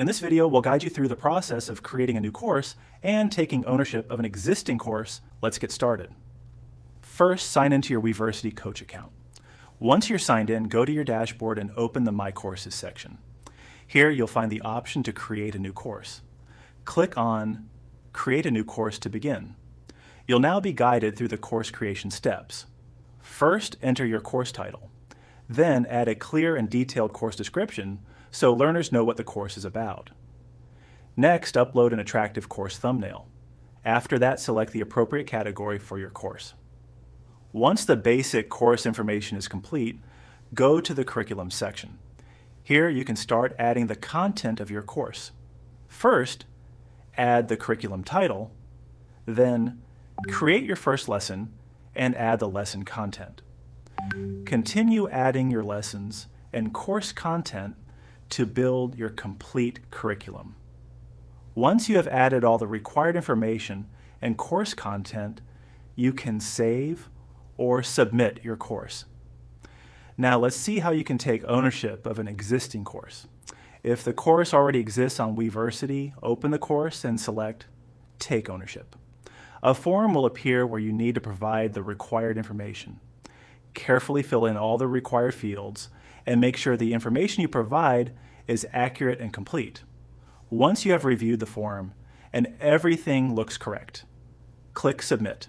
In this video, we'll guide you through the process of creating a new course and taking ownership of an existing course. Let's get started. First, sign into your WeVersity Coach account. Once you're signed in, go to your dashboard and open the My Courses section. Here, you'll find the option to create a new course. Click on Create a New Course to begin. You'll now be guided through the course creation steps. First, enter your course title. Then, add a clear and detailed course description so learners know what the course is about. Next, upload an attractive course thumbnail. After that, select the appropriate category for your course. Once the basic course information is complete, go to the curriculum section. Here you can start adding the content of your course. First, add the curriculum title, then create your first lesson and add the lesson content. Continue adding your lessons and course content to build your complete curriculum. Once you have added all the required information and course content, you can save or submit your course. Now let's see how you can take ownership of an existing course. If the course already exists on WeVersity, open the course and select Take Ownership. A form will appear where you need to provide the required information. Carefully fill in all the required fields and make sure the information you provide is accurate and complete. Once you have reviewed the form and everything looks correct, click Submit.